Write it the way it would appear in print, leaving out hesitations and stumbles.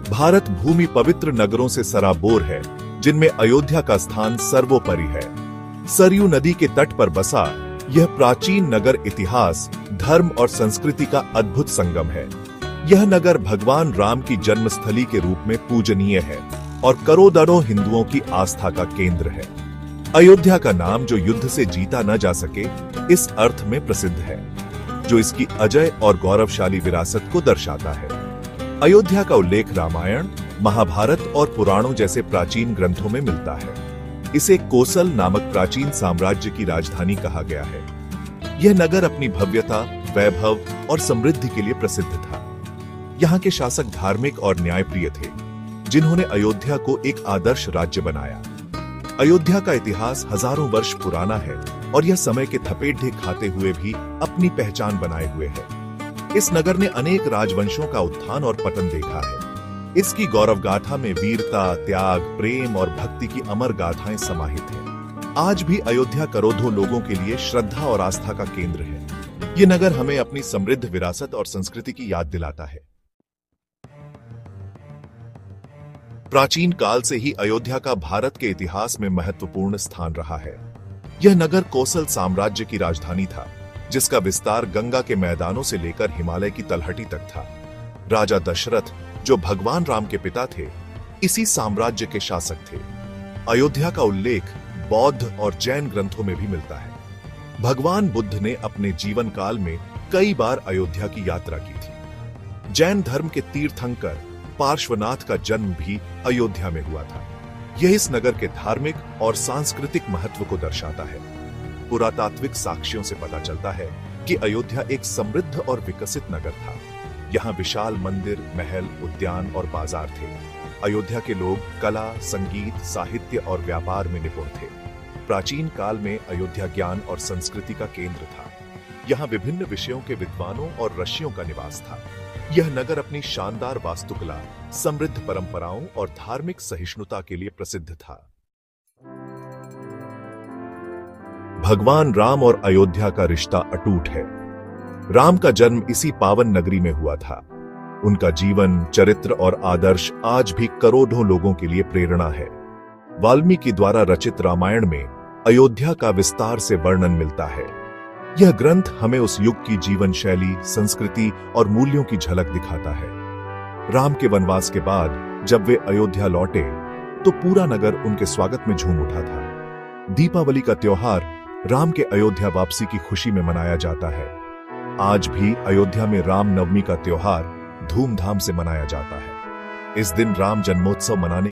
भारत भूमि पवित्र नगरों से सराबोर है, जिनमें अयोध्या का स्थान सर्वोपरि है। सरयू नदी के तट पर बसा यह प्राचीन नगर इतिहास, धर्म और संस्कृति का अद्भुत संगम है। यह नगर भगवान राम की जन्मस्थली के रूप में पूजनीय है और करोड़ों हिंदुओं की आस्था का केंद्र है। अयोध्या का नाम जो युद्ध से जीता न जा सके, इस अर्थ में प्रसिद्ध है, जो इसकी अजय और गौरवशाली विरासत को दर्शाता है। अयोध्या का उल्लेख रामायण, महाभारत और पुराणों जैसे प्राचीन ग्रंथों में मिलता है। इसे कोसल नामक प्राचीन साम्राज्य की राजधानी कहा गया है। यह नगर अपनी भव्यता, वैभव और समृद्धि के लिए प्रसिद्ध था। यहाँ के शासक धार्मिक और न्यायप्रिय थे, जिन्होंने अयोध्या को एक आदर्श राज्य बनाया। अयोध्या का इतिहास हजारों वर्ष पुराना है और यह समय के थपेड़े खाते हुए भी अपनी पहचान बनाए हुए है। इस नगर ने अनेक राजवंशों का उत्थान और पतन देखा है। इसकी गौरव गाथा में वीरता, त्याग, प्रेम और भक्ति की अमर गाथाएं समाहित हैं। आज भी अयोध्या करोड़ों लोगों के लिए श्रद्धा और आस्था का केंद्र है। ये नगर हमें अपनी समृद्ध विरासत और संस्कृति की याद दिलाता है। प्राचीन काल से ही अयोध्या का भारत के इतिहास में महत्वपूर्ण स्थान रहा है। यह नगर कोसल साम्राज्य की राजधानी था, जिसका विस्तार गंगा के मैदानों से लेकर हिमालय की तलहटी तक था। राजा दशरथ, जो भगवान राम के पिता थे, इसी साम्राज्य के शासक थे। अयोध्या का उल्लेख बौद्ध और जैन ग्रंथों में भी मिलता है। भगवान बुद्ध ने अपने जीवन काल में कई बार अयोध्या की यात्रा की थी। जैन धर्म के तीर्थंकर पार्श्वनाथ का जन्म भी अयोध्या में हुआ था। यह इस नगर के धार्मिक और सांस्कृतिक महत्व को दर्शाता है। पुरातात्विक साक्ष्यों से पता चलता है कि अयोध्या एक समृद्ध और विकसित नगर था। यहाँ विशाल मंदिर, महल, उद्यान और बाजार थे। अयोध्या के लोग कला, संगीत, साहित्य और व्यापार में निपुण थे। प्राचीन काल में अयोध्या ज्ञान और संस्कृति का केंद्र था। यहाँ विभिन्न विषयों के विद्वानों और ऋषियों का निवास था। यह नगर अपनी शानदार वास्तुकला, समृद्ध परंपराओं और धार्मिक सहिष्णुता के लिए प्रसिद्ध था। भगवान राम और अयोध्या का रिश्ता अटूट है। राम का जन्म इसी पावन नगरी में हुआ था। उनका जीवन, चरित्र और आदर्श आज भी करोड़ों लोगों के लिए प्रेरणा है। वाल्मीकि द्वारा रचित रामायण में अयोध्या का विस्तार से वर्णन मिलता है। यह ग्रंथ हमें उस युग की जीवन शैली, संस्कृति और मूल्यों की झलक दिखाता है। राम के वनवास के बाद जब वे अयोध्या लौटे, तो पूरा नगर उनके स्वागत में झूम उठा था। दीपावली का त्योहार राम के अयोध्या वापसी की खुशी में मनाया जाता है। आज भी अयोध्या में राम नवमी का त्योहार धूमधाम से मनाया जाता है। इस दिन राम जन्मोत्सव मनाने